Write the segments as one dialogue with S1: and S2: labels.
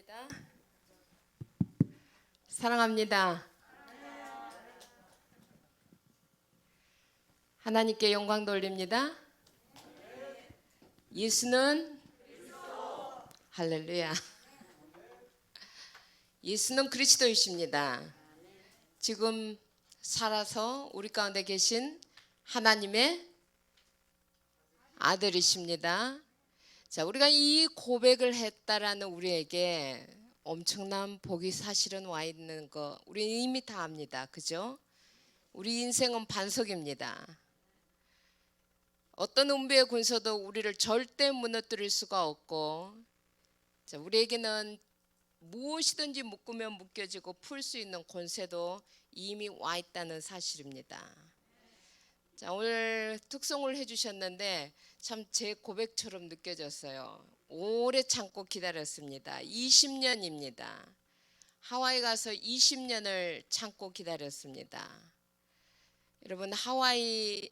S1: 감사합니다. 사랑합니다. 하나님께 영광 돌립니다. 예수는 할렐루야. 예수는 그리스도이십니다. 지금 살아서 우리 가운데 계신 하나님의 아들이십니다. 자, 우리가 이 고백을 했다라는 우리에게 엄청난 복이 사실은 와 있는 거 우리 이미 다 압니다. 그죠? 우리 인생은 반석입니다. 어떤 음부의 군서도 우리를 절대 무너뜨릴 수가 없고, 자, 우리에게는 무엇이든지 묶으면 묶여지고 풀 수 있는 권세도 이미 와 있다는 사실입니다. 자, 오늘 특송을 해주셨는데 참 제 고백처럼 느껴졌어요. 오래 참고 기다렸습니다. 20년입니다. 하와이 가서 20년을 참고 기다렸습니다. 여러분, 하와이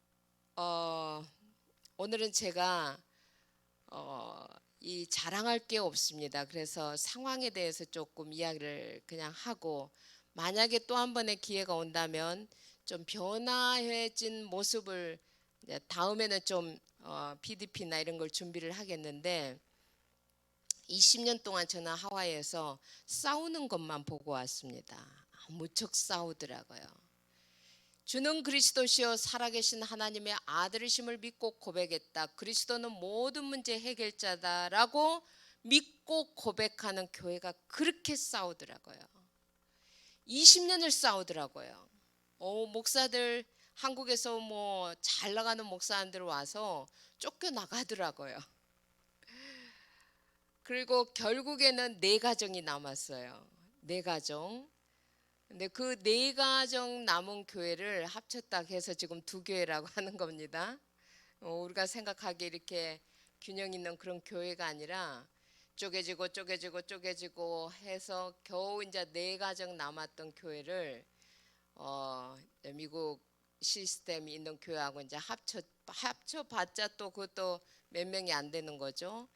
S1: 오늘은 제가 이 자랑할 게 없습니다. 그래서 상황에 대해서 조금 이야기를 그냥 하고, 만약에 또 한 번의 기회가 온다면 좀 변화해진 모습을 이제 다음에는 좀 PDP나 이런 걸 준비를 하겠는데, 20년 동안 저는 하와이에서 싸우는 것만 보고 왔습니다. 무척 싸우더라고요. 주는 그리스도시요 살아계신 하나님의 아들이심을 믿고 고백했다. 그리스도는 모든 문제 해결자다라고 믿고 고백하는 교회가 그렇게 싸우더라고요. 20년을 싸우더라고요. 목사들 한국에서 뭐 잘 나가는 목사님들 와서 쫓겨나가더라고요. 그리고 결국에는 4가정이 남았어요. 4가정. 근데 그 4가정 남은 교회를 합쳤다 해서 지금 2교회라고 하는 겁니다. 우리가 생각하기에 이렇게 균형 있는 그런 교회가 아니라 쪼개지고 해서 겨우 이제 4가정 남았던 교회를 미국 시스템이 있는 교회하고 이제 합쳐봤자 또 그것도 몇 명이 안 되는 거죠.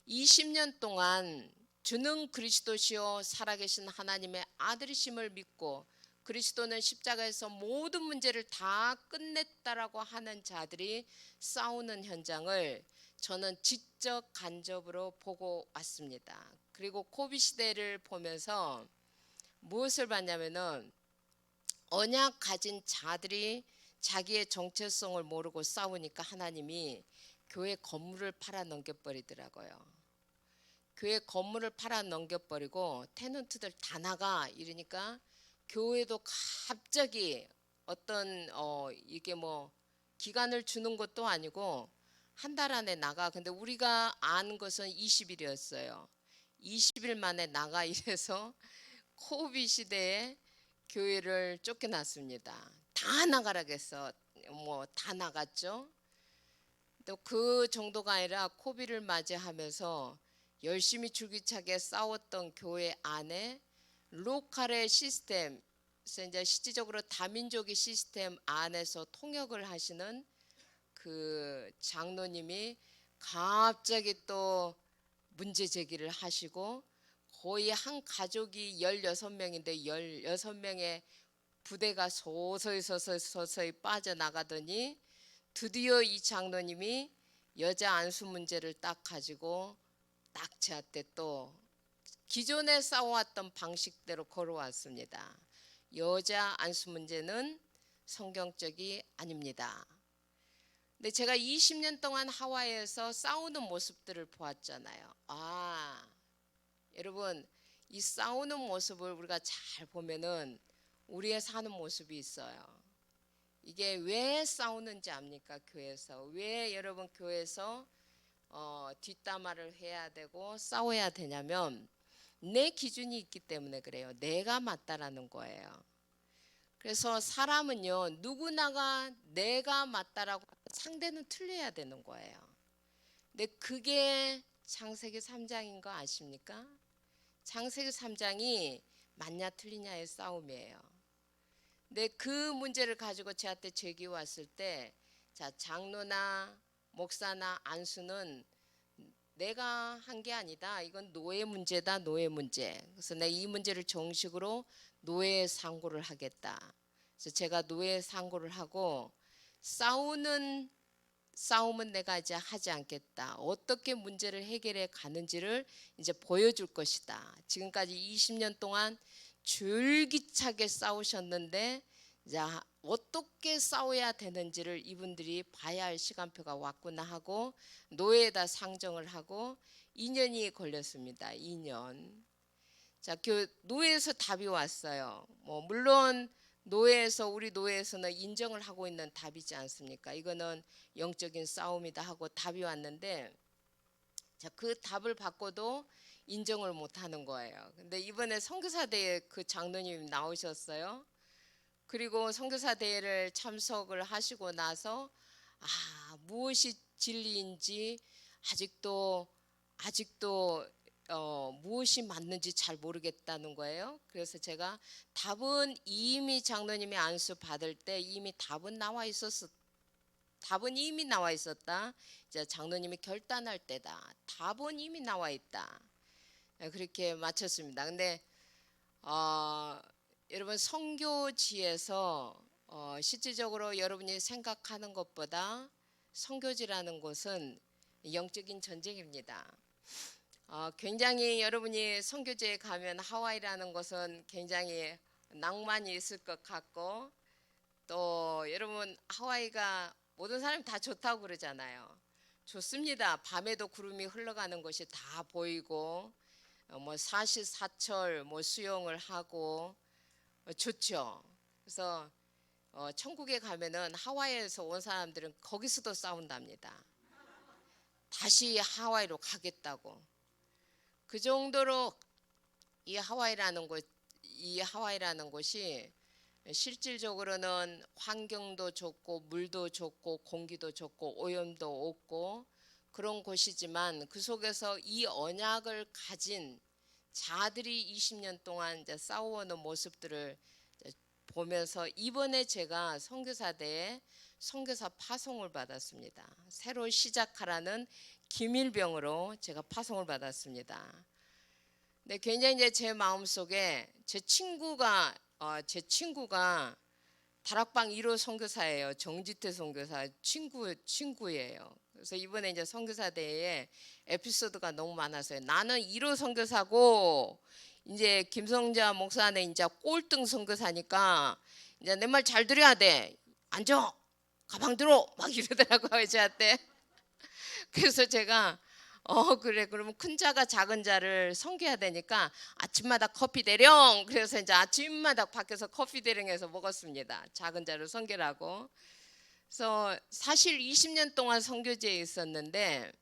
S1: 20년 동안 주는 그리스도시요 살아계신 하나님의 아들이심을 믿고 그리스도는 십자가에서 모든 문제를 다 끝냈다라고 하는 자들이 싸우는 현장을 저는 직접 간접으로 보고 왔습니다. 그리고 코비 시대를 보면서 무엇을 봤냐면은 언약 가진 자들이 자기의 정체성을 모르고 싸우니까 하나님이 교회 건물을 팔아 넘겨버리더라고요. 교회 건물을 팔아 넘겨버리고 테넌트들 다 나가 이러니까 교회도 갑자기 어떤 이게 뭐 기간을 주는 것도 아니고 한 달 안에 나가. 근데 우리가 아는 것은 20일이었어요. 20일 만에 나가 이래서 코비 시대에 교회를 쫓겨났습니다. 다 나가라겠어. 뭐 다 나갔죠. 또 그 정도가 아니라 코비를 맞이하면서 열심히 줄기차게 싸웠던 교회 안에 로컬의 시스템, 이제 실질적으로 다민족의 시스템 안에서 통역을 하시는 그 장로님이 갑자기 또 문제 제기를 하시고, 거의 한 가족이 16명인데 16명의 부대가 서서히 빠져나가더니 드디어 이 장로님이 여자 안수 문제를 딱 가지고 딱 저한테 또 기존에 싸워왔던 방식대로 걸어왔습니다. 여자 안수 문제는 성경적이 아닙니다. 근데 제가 20년 동안 하와이에서 싸우는 모습들을 보았잖아요. 여러분, 이 싸우는 모습을 우리가 잘 보면은 우리의 사는 모습이 있어요. 이게 왜 싸우는지 압니까? 교회에서 왜 여러분 교회에서 뒷담화를 해야 되고 싸워야 되냐면 내 기준이 있기 때문에 그래요. 내가 맞다라는 거예요. 그래서 사람은요, 누구나가 내가 맞다라고 상대는 틀려야 되는 거예요. 근데 그게 창세기 3장인 거 아십니까? 창세기 3장이 맞냐 틀리냐의 싸움이에요. 근데 그 문제를 가지고 저한테 제기 왔을 때, 자, 장로나 목사나 안수는 내가 한 게 아니다. 이건 노예 문제다. 노예 문제. 그래서 내가 이 문제를 정식으로 노예 상고를 하겠다. 그래서 제가 노예 상고를 하고 싸움은 내가 이제 하지 않겠다. 어떻게 문제를 해결해 가는지를 이제 보여줄 것이다. 지금까지 20년 동안 줄기차게 싸우셨는데 이제 어떻게 싸워야 되는지를 이분들이 봐야 할 시간표가 왔구나 하고 노예에다 상정을 하고 2년이 걸렸습니다. 2년. 자, 노예에서 답이 왔어요. 뭐 물론 우리 노예에서는 인정을 하고 있는 답이지 않습니까? 이거는 영적인 싸움이다 하고 답이 왔는데, 자, 그 답을 받고도 인정을 못 하는 거예요. 근데 이번에 선교사 대회 그 장로님 나오셨어요. 그리고 선교사 대회를 참석을 하시고 나서 무엇이 진리인지 아직도 무엇이 맞는지 잘 모르겠다는 거예요. 그래서 제가 답은 이미 장로님이 안수 받을 때 이미 답은 이미 나와 있었다. 이제 장로님이 결단할 때다. 답은 이미 나와 있다. 그렇게 마쳤습니다. 근데 여러분 선교지에서 실질적으로 여러분이 생각하는 것보다 선교지라는 곳은 영적인 전쟁입니다. 굉장히 여러분이 선교지에 가면 하와이라는 곳은 굉장히 낭만이 있을 것 같고, 또 여러분 하와이가 모든 사람이 다 좋다고 그러잖아요. 좋습니다. 밤에도 구름이 흘러가는 것이 다 보이고 뭐 사시사철 뭐 수영을 하고 좋죠. 그래서 천국에 가면은 하와이에서 온 사람들은 거기서도 싸운답니다. 다시 하와이로 가겠다고. 그 정도로 이 하와이라는 곳이 실질적으로는 환경도 좋고 물도 좋고 공기도 좋고 오염도 없고 그런 곳이지만 그 속에서 이 언약을 가진 자들이 20년 동안 이제 싸워오는 모습들을 보면서 이번에 제가 선교사대에 선교사 파송을 받았습니다. 새로 시작하라는 기밀병으로 제가 파송을 받았습니다. 근데 굉장히 이제 제 마음속에 제 친구가 다락방 1호 선교사예요. 정지태 선교사 친구예요. 그래서 이번에 이제 선교사 대회에 에피소드가 너무 많아서요. 나는 1호 선교사고 이제 김성자 목사는 이제 꼴등 선교사니까 이제 내 말 잘 들어야 돼. 앉아. 가방 들어. 막 이러더라고요, 저한테. 그래서 제가 그래 그러면 큰 자가 작은 자를 섬겨야 되니까 아침마다 커피 대령. 그래서 이제 아침마다 밖에서 커피 대령해서 먹었습니다. 작은 자를 섬기라고. 그래서 사실 20년 동안 선교지에 있었는데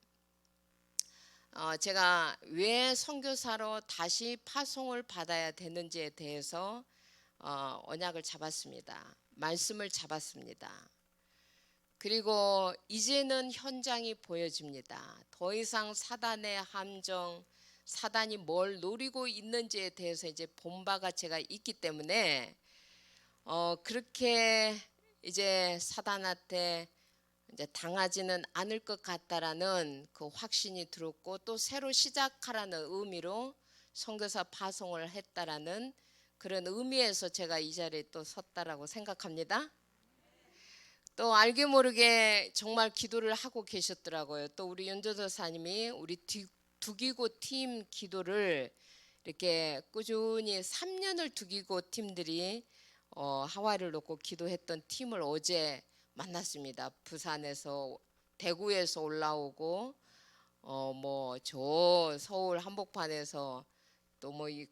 S1: 제가 왜 선교사로 다시 파송을 받아야 되는지에 대해서 언약을 잡았습니다. 말씀을 잡았습니다. 그리고 이제는 현장이 보여집니다. 더 이상 사단의 함정, 사단이 뭘 노리고 있는지에 대해서 이제 본 바가 제가 있기 때문에 그렇게 이제 사단한테 이제 당하지는 않을 것 같다라는 그 확신이 들었고, 또 새로 시작하라는 의미로 선교사 파송을 했다라는 그런 의미에서 제가 이 자리에 또 섰다라고 생각합니다. 또 알게 모르게 정말 기도를 하고 계셨더라고요. 또 우리 윤조도사님이 우리 두기고 팀 기도를 이렇게 꾸준히 3년을 두기고 팀들이 하와이를 놓고 기도했던 팀을 어제 만났습니다. 부산에서 대구에서 올라오고 뭐 저 서울 한복판에서 또 뭐 이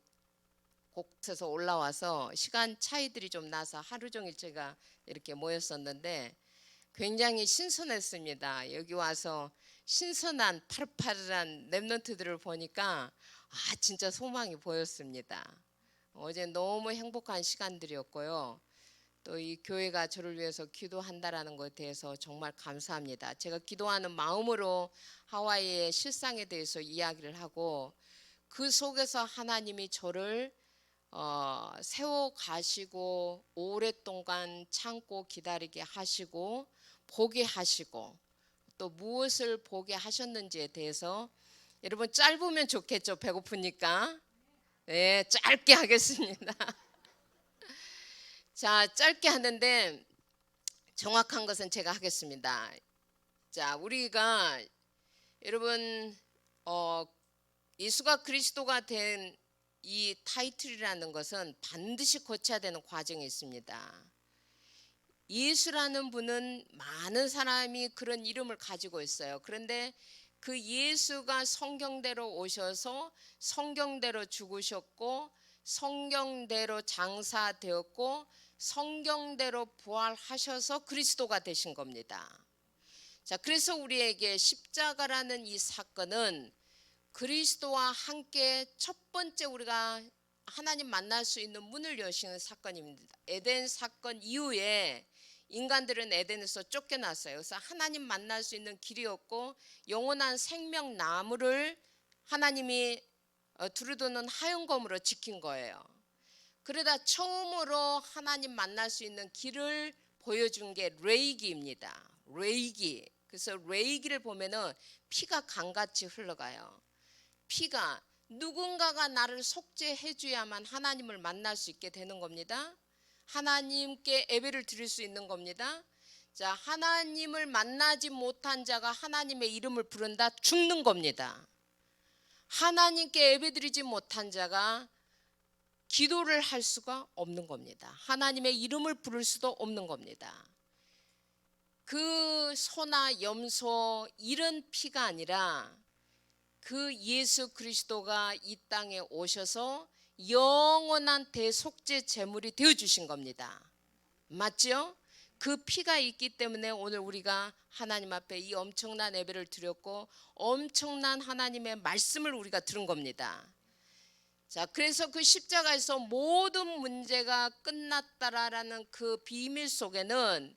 S1: 곳에서 올라와서 시간 차이들이 좀 나서 하루 종일 제가 이렇게 모였었는데 굉장히 신선했습니다. 여기 와서 신선한 파릇파릇한 랩런트들을 보니까 진짜 소망이 보였습니다. 어제 너무 행복한 시간들이었고요. 또 이 교회가 저를 위해서 기도한다라는 것에 대해서 정말 감사합니다. 제가 기도하는 마음으로 하와이의 실상에 대해서 이야기를 하고 그 속에서 하나님이 저를 세워 가시고 오랫동안 참고 기다리게 하시고 보게 하시고 또 무엇을 보게 하셨는지에 대해서 여러분 짧으면 좋겠죠. 배고프니까. 네, 짧게 하겠습니다. 자, 짧게 하는데 정확한 것은 제가 하겠습니다. 자, 우리가 여러분 예수가 그리스도가 된 이 타이틀이라는 것은 반드시 거쳐야 되는 과정이 있습니다. 예수라는 분은 많은 사람이 그런 이름을 가지고 있어요. 그런데 그 예수가 성경대로 오셔서 성경대로 죽으셨고 성경대로 장사되었고 성경대로 부활하셔서 그리스도가 되신 겁니다. 자, 그래서 우리에게 십자가라는 이 사건은 그리스도와 함께 첫 번째 우리가 하나님 만날 수 있는 문을 여시는 사건입니다. 에덴 사건 이후에 인간들은 에덴에서 쫓겨났어요. 그래서 하나님 만날 수 있는 길이었고 영원한 생명나무를 하나님이 두루도는 하얀검으로 지킨 거예요. 그러다 처음으로 하나님 만날 수 있는 길을 보여준 게 레이기입니다. 레이기. 그래서 레이기를 보면은 피가 강같이 흘러가요. 피가 누군가가 나를 속죄해 줘야만 하나님을 만날 수 있게 되는 겁니다. 하나님께 예배를 드릴 수 있는 겁니다. 자, 하나님을 만나지 못한 자가 하나님의 이름을 부른다 죽는 겁니다. 하나님께 예배드리지 못한 자가 기도를 할 수가 없는 겁니다. 하나님의 이름을 부를 수도 없는 겁니다. 그 소나 염소 이런 피가 아니라 그 예수 그리스도가 이 땅에 오셔서 영원한 대속죄 제물이 되어주신 겁니다. 맞죠? 그 피가 있기 때문에 오늘 우리가 하나님 앞에 이 엄청난 예배를 드렸고 엄청난 하나님의 말씀을 우리가 들은 겁니다. 자, 그래서 그 십자가에서 모든 문제가 끝났다라는 그 비밀 속에는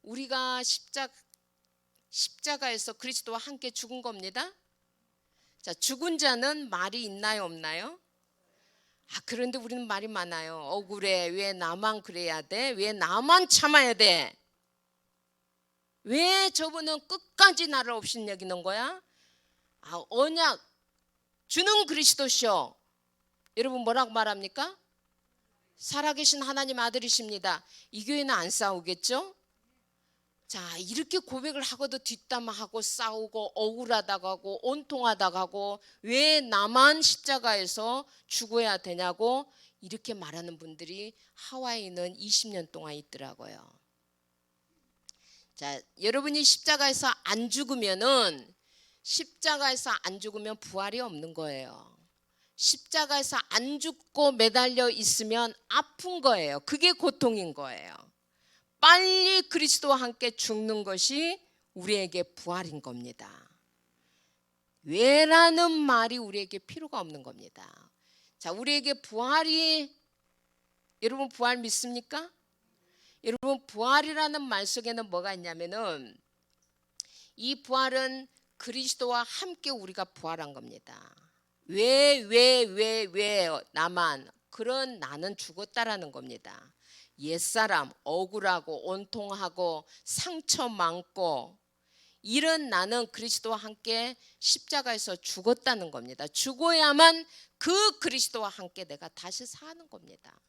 S1: 우리가 십자가에서 그리스도와 함께 죽은 겁니다. 자, 죽은 자는 말이 있나요, 없나요? 그런데 우리는 말이 많아요. 억울해. 왜 나만 그래야 돼? 왜 나만 참아야 돼? 왜 저분은 끝까지 나를 업신여기는 거야? 언약 주는 그리스도시오. 여러분 뭐라고 말합니까? 살아계신 하나님 아들이십니다. 이 교회는 안 싸우겠죠? 자, 이렇게 고백을 하고도 뒷담화하고 싸우고 억울하다고 하고 온통하다고 하고 왜 나만 십자가에서 죽어야 되냐고 이렇게 말하는 분들이 하와이는 20년 동안 있더라고요. 자, 여러분이 십자가에서 안 죽으면 부활이 없는 거예요. 십자가에서 안 죽고 매달려 있으면 아픈 거예요. 그게 고통인 거예요. 빨리 그리스도와 함께 죽는 것이 우리에게 부활인 겁니다. 왜라는 말이 우리에게 필요가 없는 겁니다. 자, 우리에게 여러분 부활 믿습니까? 여러분 부활이라는 말 속에는 뭐가 있냐면은 이 부활은 그리스도와 함께 우리가 부활한 겁니다. 왜 나만 그런 나는 죽었다라는 겁니다. 옛사람 억울하고 온통하고 상처 많고 이런 나는 그리스도와 함께 십자가에서 죽었다는 겁니다. 죽어야만 그 그리스도와 함께 내가 다시 사는 겁니다.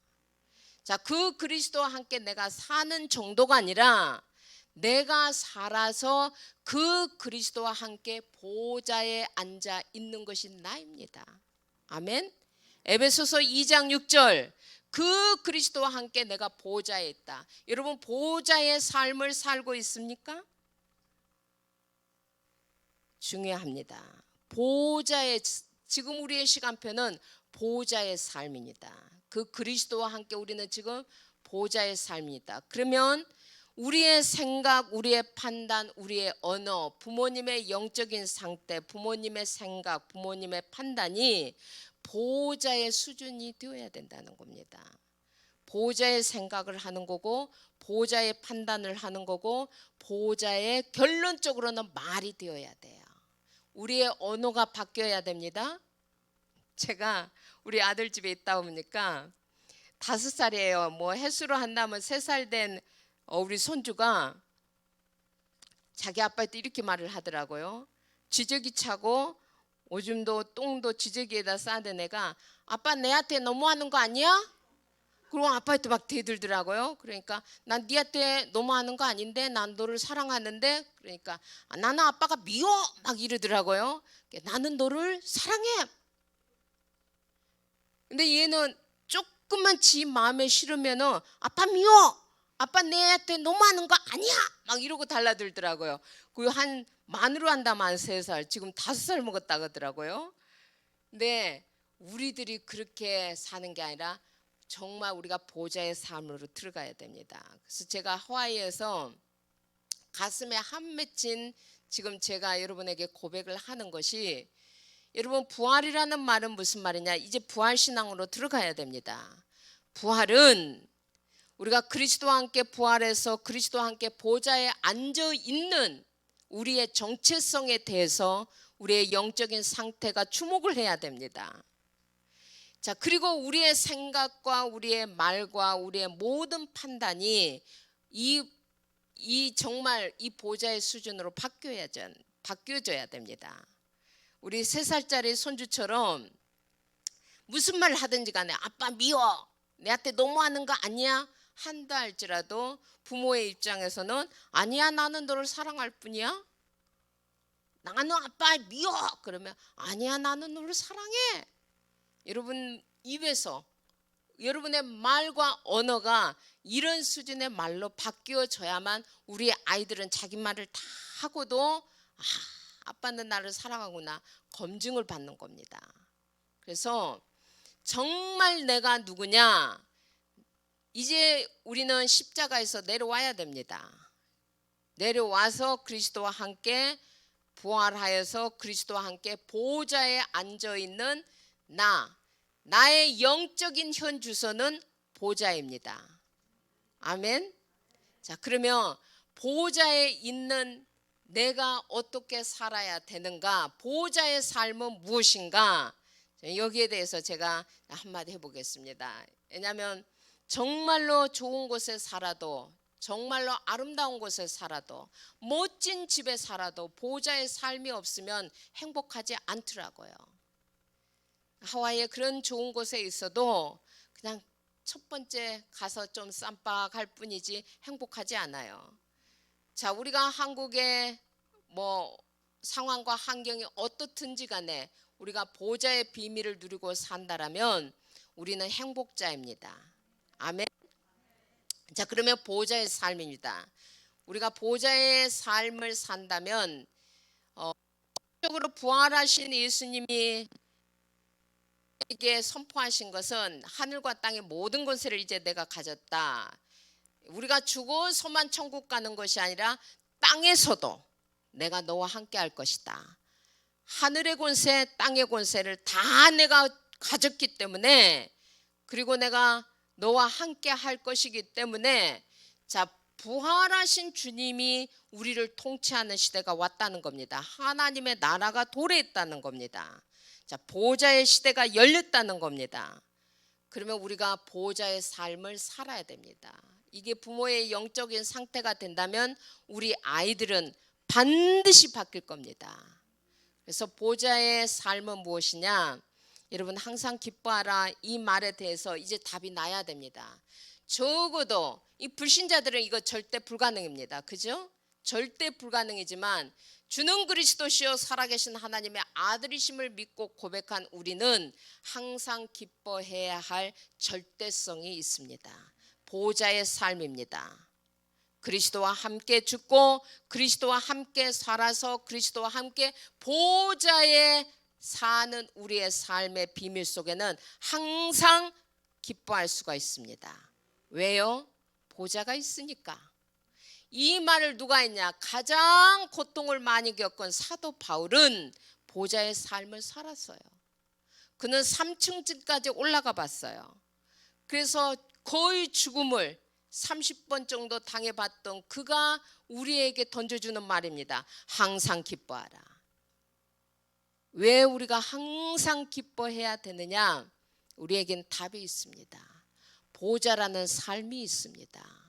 S1: 자, 그 그리스도와 함께 내가 사는 정도가 아니라 내가 살아서 그 그리스도와 함께 보좌에 앉아 있는 것이 나입니다. 아멘. 에베소서 2장 6절 그 그리스도와 함께 내가 보좌에 있다. 여러분 보좌의 삶을 살고 있습니까? 중요합니다. 지금 우리의 시간표는 보좌의 삶입니다. 그 그리스도와 함께 우리는 지금 보좌의 삶입니다. 그러면 우리의 생각, 우리의 판단, 우리의 언어, 부모님의 영적인 상태, 부모님의 생각, 부모님의 판단이 보호자의 수준이 되어야 된다는 겁니다. 보호자의 생각을 하는 거고 보호자의 판단을 하는 거고 보호자의 결론적으로는 말이 되어야 돼요. 우리의 언어가 바뀌어야 됩니다. 제가 우리 아들 집에 있다 보니까 5살이에요. 뭐 해수로 한다면 3살 된 우리 손주가 자기 아빠한테 이렇게 말을 하더라고요. 쥐저귀 차고 오줌도 똥도 지저귀에다 싸던 애가 아빠 내한테 너무하는 거 아니야? 그리고 아빠한테 막 대들더라고요. 그러니까 난 니한테 너무하는 거 아닌데 난 너를 사랑하는데, 그러니까 나는 아빠가 미워 막 이러더라고요. 나는 너를 사랑해. 근데 얘는 조금만 지 마음에 싫으면은 아빠 미워, 아빠 내한테 너무하는 거 아니야 막 이러고 달라들더라고요. 그 한 만으로 한다면 3살, 지금 5살 먹었다 그러더라고요. 근데 우리들이 그렇게 사는 게 아니라 정말 우리가 보좌의 삶으로 들어가야 됩니다. 그래서 제가 하와이에서 가슴에 한 맺힌 지금 제가 여러분에게 고백을 하는 것이, 여러분 부활이라는 말은 무슨 말이냐? 이제 부활신앙으로 들어가야 됩니다. 부활은 우리가 그리스도와 함께 부활해서 그리스도와 함께 보좌에 앉아 있는 우리의 정체성에 대해서 우리의 영적인 상태가 주목을 해야 됩니다. 자, 그리고 우리의 생각과 우리의 말과 우리의 모든 판단이 정말 이 보좌의 수준으로 바뀌어져야 됩니다. 우리 3살짜리 손주처럼 무슨 말을 하든지 간에 아빠 미워, 내한테 너무하는 거 아니야? 한다 할지라도 부모의 입장에서는 아니야, 나는 너를 사랑할 뿐이야. 나는 아빠 미워 그러면 아니야, 나는 너를 사랑해. 여러분 입에서 여러분의 말과 언어가 이런 수준의 말로 바뀌어져야만 우리 아이들은 자기 말을 다 하고도 아빠는 나를 사랑하구나 검증을 받는 겁니다. 그래서 정말 내가 누구냐, 이제 우리는 십자가에서 내려와야 됩니다. 내려와서 그리스도와 함께 부활하여서 그리스도와 함께 보좌에 앉아있는 나의 영적인 현 주소는 보좌입니다. 아멘. 자, 그러면 보좌에 있는 내가 어떻게 살아야 되는가, 보좌의 삶은 무엇인가, 여기에 대해서 제가 한마디 해보겠습니다. 왜냐하면 정말로 좋은 곳에 살아도, 정말로 아름다운 곳에 살아도, 멋진 집에 살아도 보좌의 삶이 없으면 행복하지 않더라고요. 하와이에 그런 좋은 곳에 있어도 그냥 첫 번째 가서 좀 쌈박할 뿐이지 행복하지 않아요. 자, 우리가 한국의 상황과 환경이 어떻든지 간에 우리가 보좌의 비밀을 누리고 산다라면 우리는 행복자입니다. 아멘. 자, 그러면 보좌의 삶입니다. 우리가 보좌의 삶을 산다면 적으로 부활하신 예수님이 에게 선포하신 것은 하늘과 땅의 모든 권세를 이제 내가 가졌다. 우리가 죽어서만 천국 가는 것이 아니라 땅에서도 내가 너와 함께 할 것이다. 하늘의 권세, 땅의 권세를 다 내가 가졌기 때문에, 그리고 내가 너와 함께 할 것이기 때문에, 자, 부활하신 주님이 우리를 통치하는 시대가 왔다는 겁니다. 하나님의 나라가 도래했다는 겁니다. 자, 보좌의 시대가 열렸다는 겁니다. 그러면 우리가 보좌의 삶을 살아야 됩니다. 이게 부모의 영적인 상태가 된다면 우리 아이들은 반드시 바뀔 겁니다. 그래서 보좌의 삶은 무엇이냐? 여러분 항상 기뻐하라, 이 말에 대해서 이제 답이 나야 됩니다. 적어도 이 불신자들은 이거 절대 불가능입니다. 그죠? 절대 불가능이지만 주는 그리스도시요 살아계신 하나님의 아들이심을 믿고 고백한 우리는 항상 기뻐해야 할 절대성이 있습니다. 보좌의 삶입니다. 그리스도와 함께 죽고 그리스도와 함께 살아서 그리스도와 함께 보좌에 사는 우리의 삶의 비밀 속에는 항상 기뻐할 수가 있습니다. 왜요? 보좌가 있으니까. 이 말을 누가 했냐? 가장 고통을 많이 겪은 사도 바울은 보좌의 삶을 살았어요. 그는 3층까지 올라가 봤어요. 그래서 거의 죽음을 30번 정도 당해봤던 그가 우리에게 던져주는 말입니다. 항상 기뻐하라. 왜 우리가 항상 기뻐해야 되느냐? 우리에겐 답이 있습니다. 보좌라는 삶이 있습니다.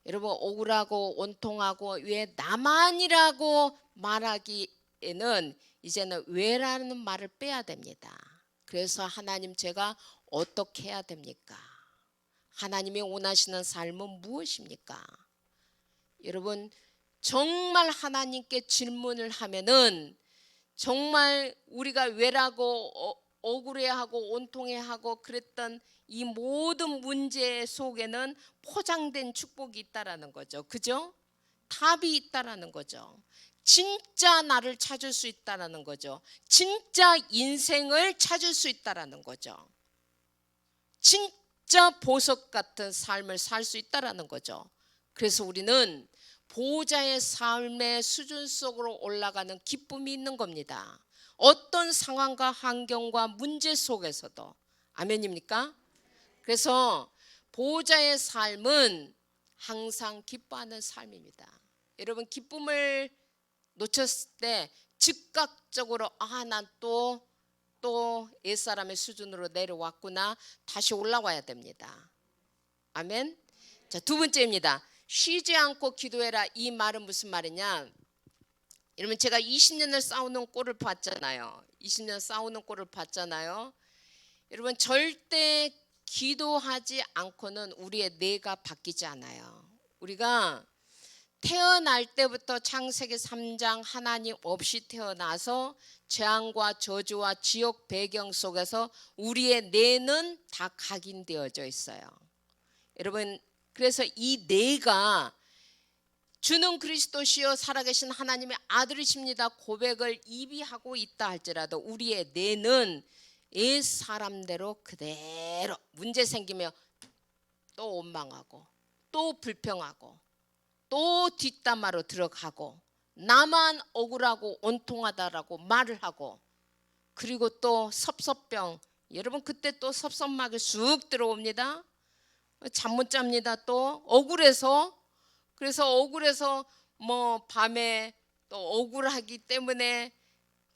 S1: 여러분 억울하고 원통하고 왜 나만이라고 말하기 에는 이제는 왜라는 말을 빼야 됩니다. 그래서 하나님, 제가 어떻게 해야 됩니까? 하나님이 원하시는 삶은 무엇입니까? 여러분, 정말 하나님께 질문을 하면은 정말 우리가 왜라고 억울해하고 온통해하고 그랬던 이 모든 문제 속에는 포장된 축복이 있다라는 거죠. 그죠? 답이 있다라는 거죠. 진짜 나를 찾을 수 있다라는 거죠. 진짜 인생을 찾을 수 있다라는 거죠. 진짜 보석 같은 삶을 살 수 있다라는 거죠. 그래서 우리는 보호자의 삶의 수준 속으로 올라가는 기쁨이 있는 겁니다. 어떤 상황과 환경과 문제 속에서도. 아멘입니까? 그래서 보호자의 삶은 항상 기뻐하는 삶입니다. 여러분, 기쁨을 놓쳤을 때 즉각적으로 난 또 옛사람의 수준으로 내려왔구나, 다시 올라와야 됩니다. 아멘. 자, 두 번째입니다. 쉬지 않고 기도해라. 이 말은 무슨 말이냐? 여러분, 제가 20년을 싸우는 꼴을 봤잖아요. 20년 싸우는 꼴을 봤잖아요. 여러분, 절대 기도하지 않고는 우리의 뇌가 바뀌지 않아요. 우리가 태어날 때부터 창세기 3장 하나님 없이 태어나서 재앙과 저주와 지옥 배경 속에서 우리의 뇌는 다 각인되어져 있어요. 여러분, 그래서 이 뇌가 주는 그리스도시요 살아계신 하나님의 아들이십니다 고백을 입이 하고 있다 할지라도 우리의 뇌는 옛 사람대로 그대로 문제 생기면 또 원망하고 또 불평하고 또 뒷담화로 들어가고 나만 억울하고 온통하다라고 말을 하고, 그리고 또 섭섭병, 여러분 그때 또 섭섭막이 쑥 들어옵니다. 잠 못 잡니다. 또 억울해서, 그래서 억울해서 뭐 밤에 또 억울하기 때문에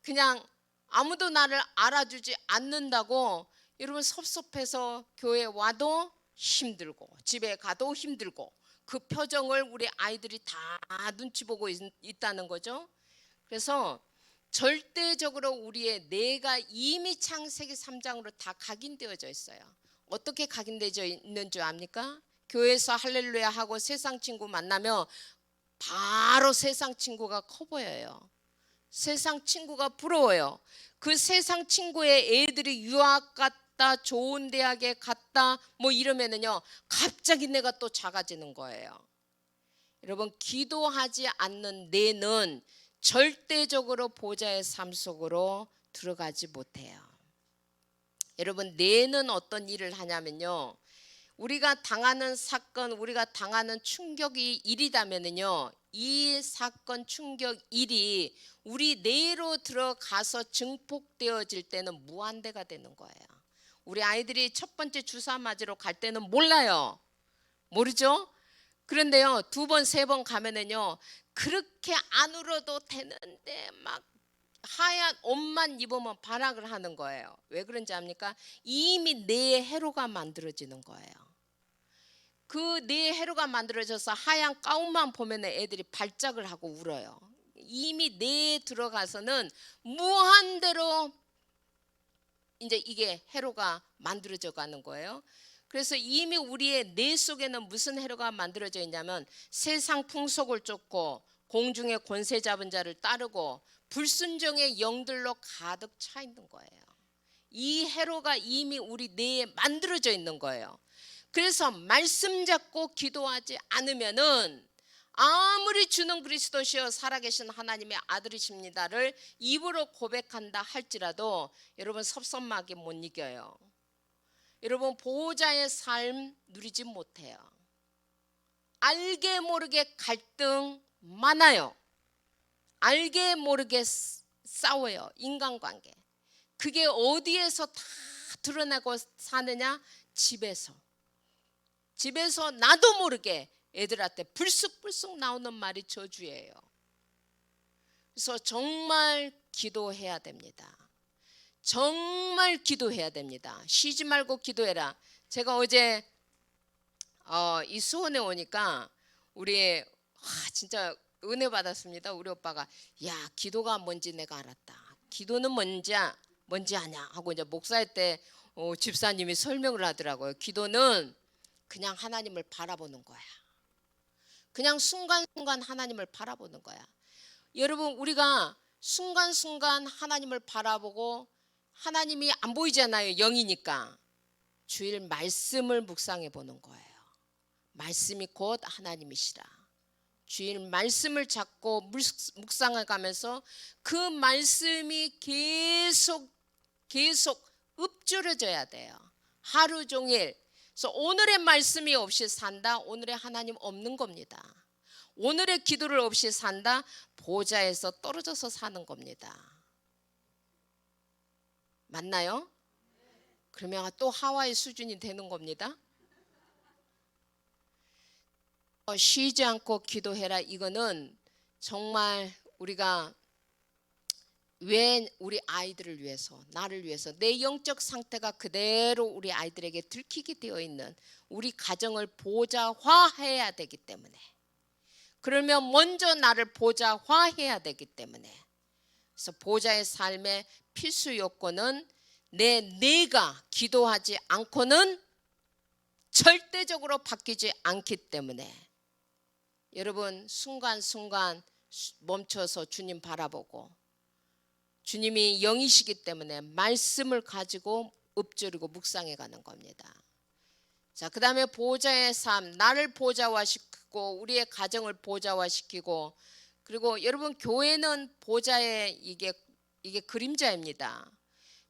S1: 그냥 아무도 나를 알아주지 않는다고 여러분 섭섭해서 교회 와도 힘들고 집에 가도 힘들고, 그 표정을 우리 아이들이 다 눈치 보고 있다는 거죠. 그래서 절대적으로 우리의 뇌가 이미 창세기 3장으로 다 각인되어져 있어요. 어떻게 각인되어 있는 줄 압니까? 교회에서 할렐루야 하고 세상 친구 만나면 바로 세상 친구가 커 보여요. 세상 친구가 부러워요. 그 세상 친구의 애들이 유학 갔다, 좋은 대학에 갔다 뭐 이러면은요 갑자기 내가 또 작아지는 거예요. 여러분, 기도하지 않는 뇌는 절대적으로 보좌의 삶 속으로 들어가지 못해요. 여러분, 뇌는 어떤 일을 하냐면요, 우리가 당하는 사건, 우리가 당하는 충격이 1이다면은요, 이 사건 충격 1이 우리 뇌로 들어가서 증폭되어질 때는 무한대가 되는 거예요. 우리 아이들이 첫 번째 주사 맞으러 갈 때는 몰라요. 모르죠? 그런데요, 2번, 3번 가면은요, 그렇게 안 울어도 되는데 막 하얀 옷만 입으면 반항을 하는 거예요. 왜 그런지 압니까? 이미 뇌에 해로가 만들어지는 거예요. 그 뇌에 해로가 만들어져서 하얀 가운만 보면 애들이 발작을 하고 울어요. 이미 뇌에 들어가서는 무한대로 이제 이게 해로가 만들어져 가는 거예요. 그래서 이미 우리의 뇌 속에는 무슨 해로가 만들어져 있냐면 세상 풍속을 쫓고 공중의 권세 잡은 자를 따르고 불순종의 영들로 가득 차 있는 거예요. 이 해로가 이미 우리 뇌에 만들어져 있는 거예요. 그래서 말씀 잡고 기도하지 않으면은 아무리 주는 그리스도시여 살아계신 하나님의 아들이십니다를 입으로 고백한다 할지라도 여러분 섭섭하게 못 이겨요. 여러분, 보호자의 삶 누리지 못해요. 알게 모르게 갈등 많아요. 알게 모르게 싸워요. 인간관계. 그게 어디에서 다 드러나고 사느냐? 집에서 나도 모르게 애들한테 불쑥불쑥 나오는 말이 저주예요. 그래서 정말 기도해야 됩니다. 정말 기도해야 됩니다. 쉬지 말고 기도해라. 제가 어제 이 수원에 오니까 우리 진짜 은혜 받았습니다. 우리 오빠가 야 기도가 뭔지 내가 알았다. 기도는 뭔지 아냐 하고 이제 목사일 때 집사님이 설명을 하더라고요. 기도는 그냥 하나님을 바라보는 거야. 그냥 순간순간 하나님을 바라보는 거야. 여러분 우리가 순간순간 하나님을 바라보고 하나님이 안 보이잖아요. 영이니까. 주일 말씀을 묵상해 보는 거예요. 말씀이 곧 하나님이시라. 주일 말씀을 잡고 묵상해 가면서 그 말씀이 계속 읊조려져야 돼요. 하루 종일. 그래서 오늘의 말씀이 없이 산다. 오늘의 하나님 없는 겁니다. 오늘의 기도를 없이 산다. 보좌에서 떨어져서 사는 겁니다. 맞나요? 그러면 또 하와이 수준이 되는 겁니다. 쉬지 않고 기도해라. 이거는 정말 우리가 왜 우리 아이들을 위해서, 나를 위해서 내 영적 상태가 그대로 우리 아이들에게 들키게 되어 있는 우리 가정을 보좌화해야 되기 때문에, 그러면 먼저 나를 보좌화해야 되기 때문에, 그래서 보좌의 삶의 필수 요건은 내가 기도하지 않고는 절대적으로 바뀌지 않기 때문에 여러분 순간순간 멈춰서 주님 바라보고, 주님이 영이시기 때문에 말씀을 가지고 읊조리고 묵상해 가는 겁니다. 자, 그 다음에 보좌의 삶, 나를 보좌화시키고 우리의 가정을 보좌화시키고, 그리고 여러분 교회는 보좌의 이게 그림자입니다.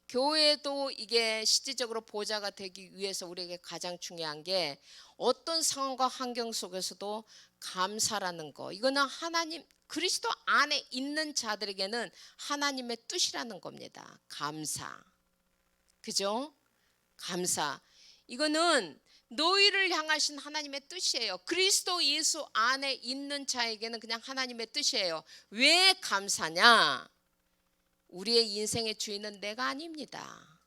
S1: 교회도 이게 실질적으로 보좌가 되기 위해서 우리에게 가장 중요한 게 어떤 상황과 환경 속에서도 감사라는 거. 이거는 하나님 그리스도 안에 있는 자들에게는 하나님의 뜻이라는 겁니다. 감사. 그죠? 감사. 이거는 너희를 향하신 하나님의 뜻이에요. 그리스도 예수 안에 있는 자에게는 그냥 하나님의 뜻이에요. 왜 감사냐? 우리의 인생의 주인은 내가 아닙니다.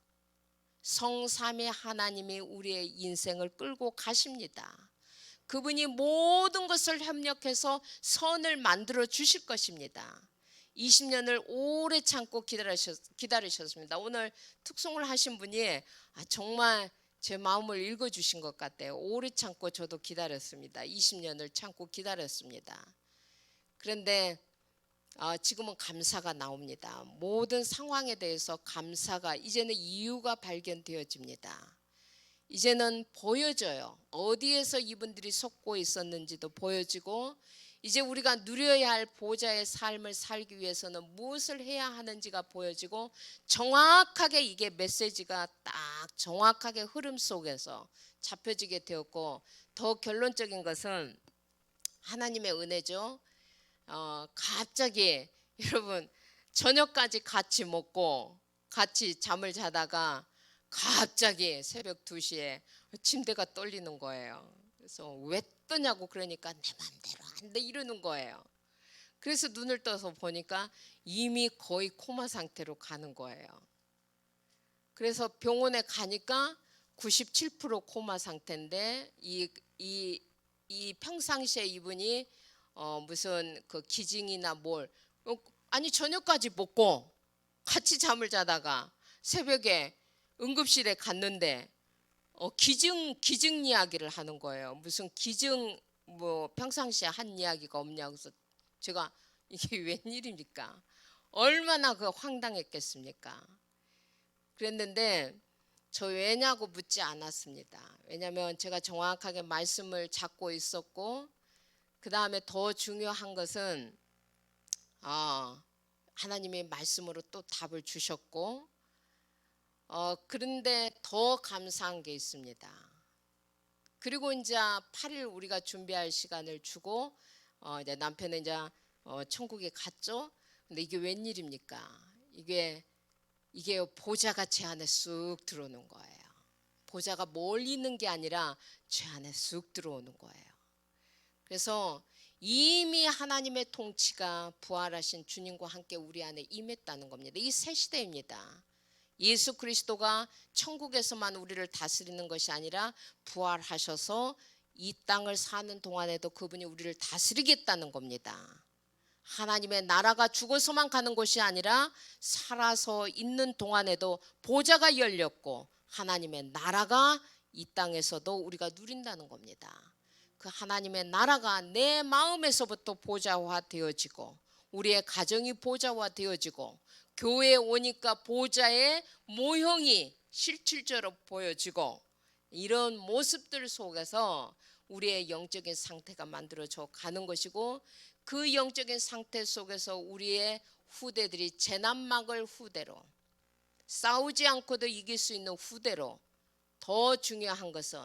S1: 성삼위 하나님이 우리의 인생을 끌고 가십니다. 그분이 모든 것을 협력해서 선을 만들어 주실 것입니다. 20년을 오래 참고 기다리셨습니다. 오늘 특송을 하신 분이 정말 제 마음을 읽어주신 것 같아요. 오래 참고 저도 기다렸습니다. 20년을 참고 기다렸습니다. 그런데 지금은 감사가 나옵니다. 모든 상황에 대해서 감사가 이제는 이유가 발견되어집니다. 이제는 보여져요. 어디에서 이분들이 속고 있었는지도 보여지고, 이제 우리가 누려야 할 보좌의 삶을 살기 위해서는 무엇을 해야 하는지가 보여지고, 정확하게 이게 메시지가 딱 정확하게 흐름 속에서 잡혀지게 되었고, 더 결론적인 것은 하나님의 은혜죠. 갑자기 여러분 저녁까지 같이 먹고 같이 잠을 자다가 갑자기 새벽 2시에 침대가 떨리는 거예요. 그래서 왜 떠냐고 그러니까 내 맘대로 안 돼 이러는 거예요. 그래서 눈을 떠서 보니까 이미 거의 코마 상태로 가는 거예요. 그래서 병원에 가니까 97% 코마 상태인데 이 평상시에 이분이 무슨 그 기증이나 아니 저녁까지 먹고 같이 잠을 자다가 새벽에 응급실에 갔는데 기증 이야기를 하는 거예요. 무슨 기증 평상시에 한 이야기가 없냐고. 그래서 제가 이게 웬일입니까? 얼마나 그 황당했겠습니까? 그랬는데 저 왜냐고 묻지 않았습니다. 왜냐하면 제가 정확하게 말씀을 잡고 있었고, 그 다음에 더 중요한 것은 하나님의 말씀으로 또 답을 주셨고, 그런데 더 감사한 게 있습니다. 그리고 이제 8일 우리가 준비할 시간을 주고 이제 남편은 이제 천국에 갔죠. 근데 이게 웬일입니까? 이게 보좌가 제 안에 쑥 들어오는 거예요. 보좌가 멀리 있는 게 아니라 제 안에 쑥 들어오는 거예요. 그래서 이미 하나님의 통치가 부활하신 주님과 함께 우리 안에 임했다는 겁니다. 이 새 시대입니다. 예수 그리스도가 천국에서만 우리를 다스리는 것이 아니라 부활하셔서 이 땅을 사는 동안에도 그분이 우리를 다스리겠다는 겁니다. 하나님의 나라가 죽어서만 가는 것이 아니라 살아서 있는 동안에도 보좌가 열렸고 하나님의 나라가 이 땅에서도 우리가 누린다는 겁니다. 그 하나님의 나라가 내 마음에서부터 보좌화 되어지고 우리의 가정이 보좌화 되어지고 교회에 오니까 보좌의 모형이 실질적으로 보여지고 이런 모습들 속에서 우리의 영적인 상태가 만들어져 가는 것이고 그 영적인 상태 속에서 우리의 후대들이 재난막을 후대로 싸우지 않고도 이길 수 있는 후대로 더 중요한 것은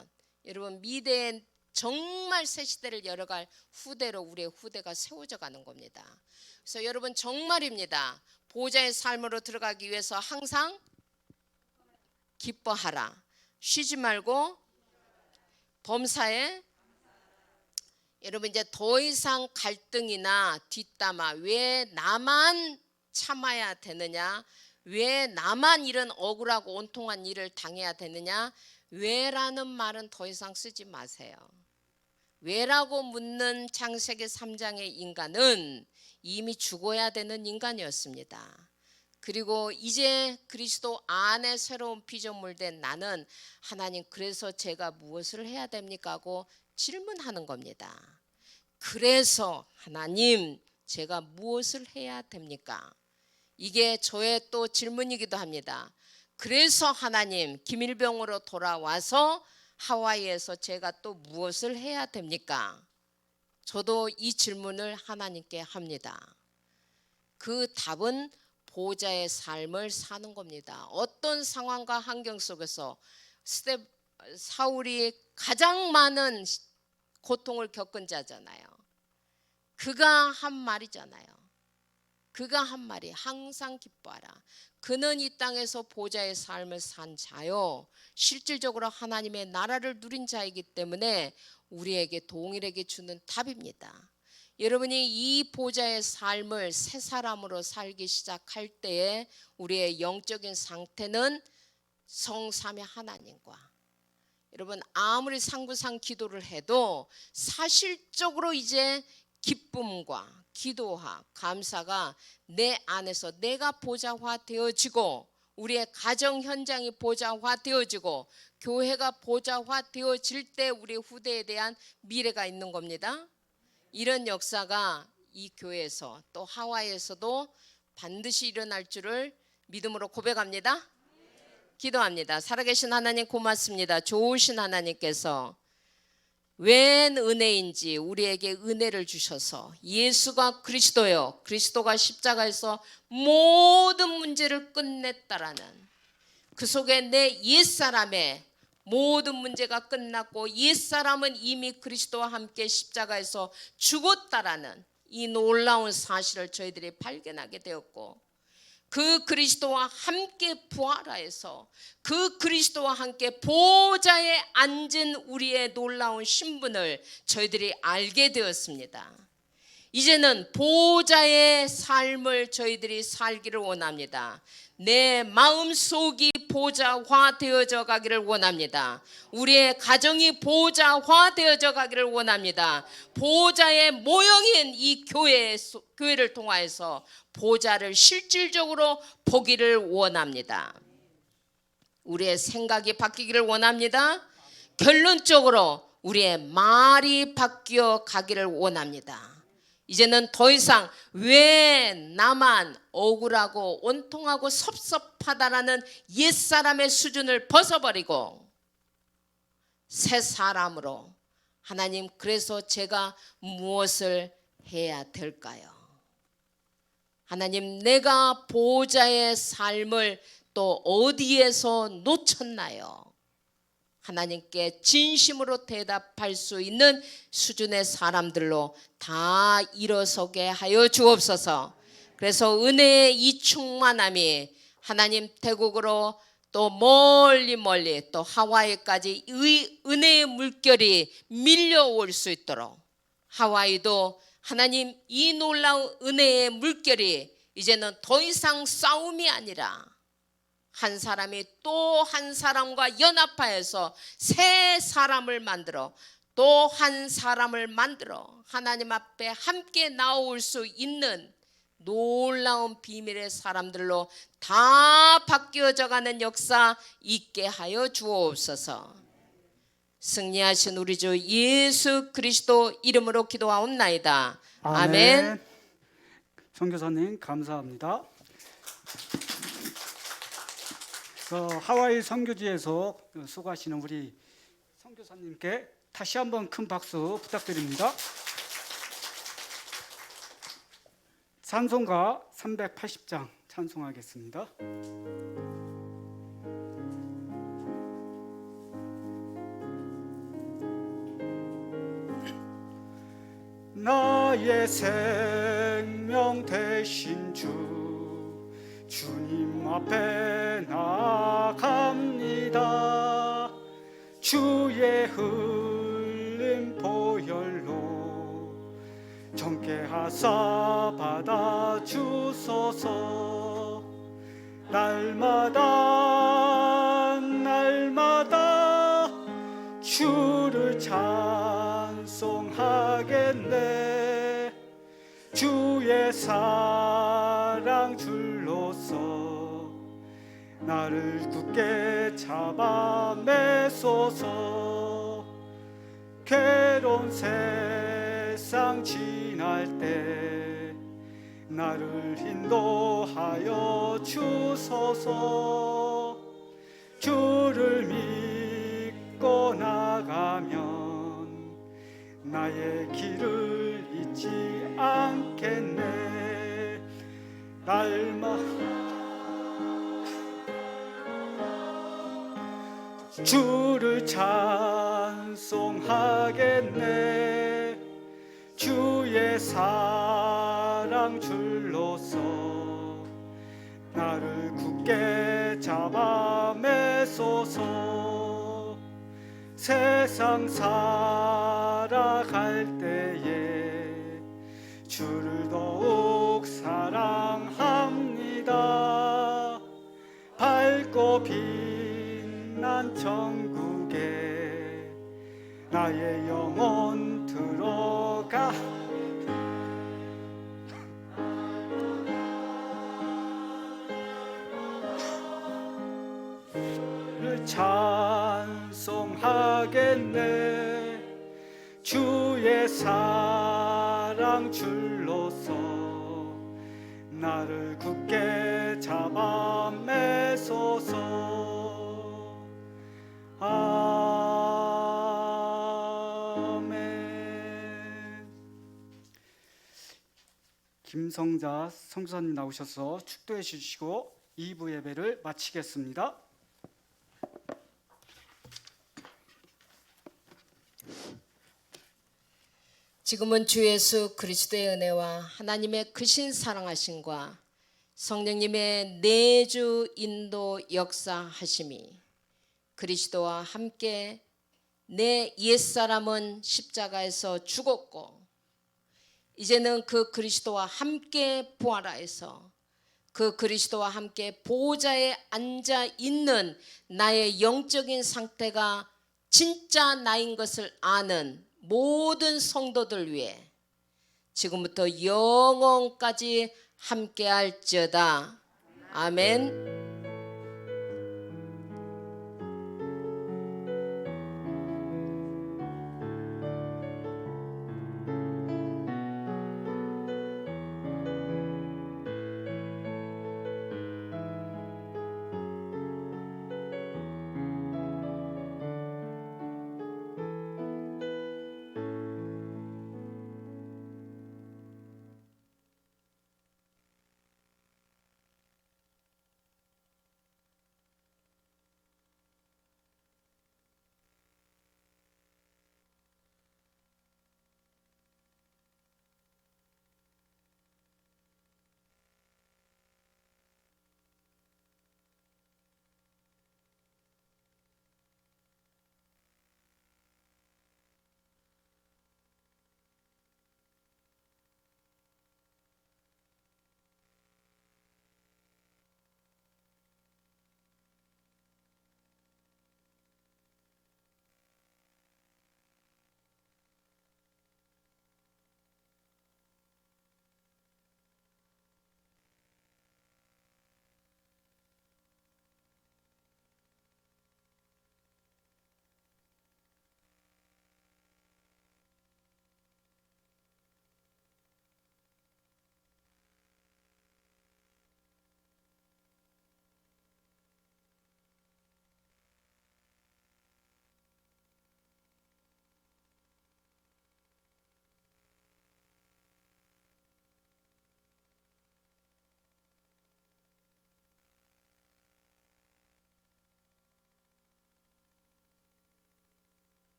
S1: 여러분 미래에 정말 새 시대를 열어갈 후대로 우리의 후대가 세워져 가는 겁니다. 그래서 여러분 정말입니다. 보좌의 삶으로 들어가기 위해서 항상 기뻐하라. 쉬지 말고 범사에 여러분 이제 더 이상 갈등이나 뒷담화 왜 나만 참아야 되느냐 왜 나만 이런 억울하고 온통한 일을 당해야 되느냐 왜라는 말은 더 이상 쓰지 마세요. 왜라고 묻는 창세기 3장의 인간은 이미 죽어야 되는 인간이었습니다. 그리고 이제 그리스도 안에 새로운 피조물 된 나는 하나님 그래서 제가 무엇을 해야 됩니까 하고 질문하는 겁니다. 그래서 하나님 제가 무엇을 해야 됩니까? 이게 저의 또 질문이기도 합니다. 그래서 하나님 김일병으로 돌아와서 하와이에서 제가 또 무엇을 해야 됩니까? 저도 이 질문을 하나님께 합니다. 그 답은 보좌의 삶을 사는 겁니다. 어떤 상황과 환경 속에서 사울이 가장 많은 고통을 겪은 자잖아요. 그가 한 말이잖아요. 그가 한 말이 항상 기뻐하라. 그는 이 땅에서 보좌의 삶을 산 자요. 실질적으로 하나님의 나라를 누린 자이기 때문에 우리에게 동일하게 주는 답입니다. 여러분이 이 보좌의 삶을 새 사람으로 살기 시작할 때에 우리의 영적인 상태는 성삼위 하나님과 여러분 아무리 상부상 기도를 해도 사실적으로 이제 기쁨과 기도와 감사가 내 안에서 내가 보좌화 되어지고 우리의 가정 현장이 보좌화 되어지고 교회가 보좌화 되어질 때 우리 후대에 대한 미래가 있는 겁니다. 이런 역사가 이 교회에서 또 하와이에서도 반드시 일어날 줄을 믿음으로 고백합니다. 기도합니다. 살아계신 하나님 고맙습니다. 좋으신 하나님께서 웬 은혜인지 우리에게 은혜를 주셔서 예수가 그리스도요 그리스도가 십자가에서 모든 문제를 끝냈다라는 그 속에 내 옛사람의 모든 문제가 끝났고 옛사람은 이미 그리스도와 함께 십자가에서 죽었다라는 이 놀라운 사실을 저희들이 발견하게 되었고 그 그리스도와 함께 부활하여서 그 그리스도와 함께 보좌에 앉은 우리의 놀라운 신분을 저희들이 알게 되었습니다. 이제는 보좌의 삶을 저희들이 살기를 원합니다. 내 마음속이 보좌화 되어져 가기를 원합니다. 우리의 가정이 보좌화 되어져 가기를 원합니다. 보좌의 모형인 이 교회를 통하여서 보좌를 실질적으로 보기를 원합니다. 우리의 생각이 바뀌기를 원합니다. 결론적으로 우리의 말이 바뀌어 가기를 원합니다. 이제는 더 이상 왜 나만 억울하고 온통하고 섭섭하다라는 옛사람의 수준을 벗어버리고 새 사람으로 하나님 그래서 제가 무엇을 해야 될까요? 하나님 내가 보좌의 삶을 또 어디에서 놓쳤나요? 하나님께 진심으로 대답할 수 있는 수준의 사람들로 다 일어서게 하여 주옵소서. 그래서 은혜의 이 충만함이 하나님 태국으로 또 멀리 또 하와이까지 은혜의 물결이 밀려올 수 있도록 하와이도 하나님 이 놀라운 은혜의 물결이 이제는 더 이상 싸움이 아니라 한 사람이 또 한 사람과 연합하여서 새 사람을 만들어 또 한 사람을 만들어 하나님 앞에 함께 나올 수 있는 놀라운 비밀의 사람들로 다 바뀌어져 가는 역사 있게 하여 주옵소서. 승리하신 우리 주 예수 그리스도 이름으로 기도하옵나이다. 아멘.
S2: 선교사님 감사합니다. 하와이 선교지에서 수고하시는 우리 선교사님께 다시 한번 큰 박수 부탁드립니다. 찬송가 380장 찬송하겠습니다. 나의 생명 되신 주님 앞에 나아갑니다. 주의 흘린 보혈로 정케 하사 받아주소서. 날마다 주를 찬송하겠네. 주의 사랑 줄로서 나를 굳게 잡아 매소서. 괴로운 세상 지날 때 나를 인도하여 주소서. 주를 믿고 나가면 나의 길을 잊지 않겠네. 주를 찬송하겠네. 주의 사랑 줄로서 나를 굳게 잡아 매소서. 세상 살아갈 때에 주를 더욱 사랑합니다. 밝고 빛난 천국에 나의 영혼 들어가. 찬송하겠네. 주의 사랑 줄로서 나를 굳게 잡아 매소서. 아멘. 김성자 선교사님 나오셔서 축도해 주시고 2부 예배를 마치겠습니다.
S1: 지금은 주 예수 그리스도의 은혜와 하나님의 크신 사랑하심과 성령님의 내주 인도 역사하심이 그리스도와 함께 내 옛사람은 십자가에서 죽었고 이제는 그 그리스도와 함께 부활하여서 그 그리스도와 함께 보좌에 앉아 있는 나의 영적인 상태가 진짜 나인 것을 아는 모든 성도들 위해 지금부터 영원까지 함께할지어다. 아멘.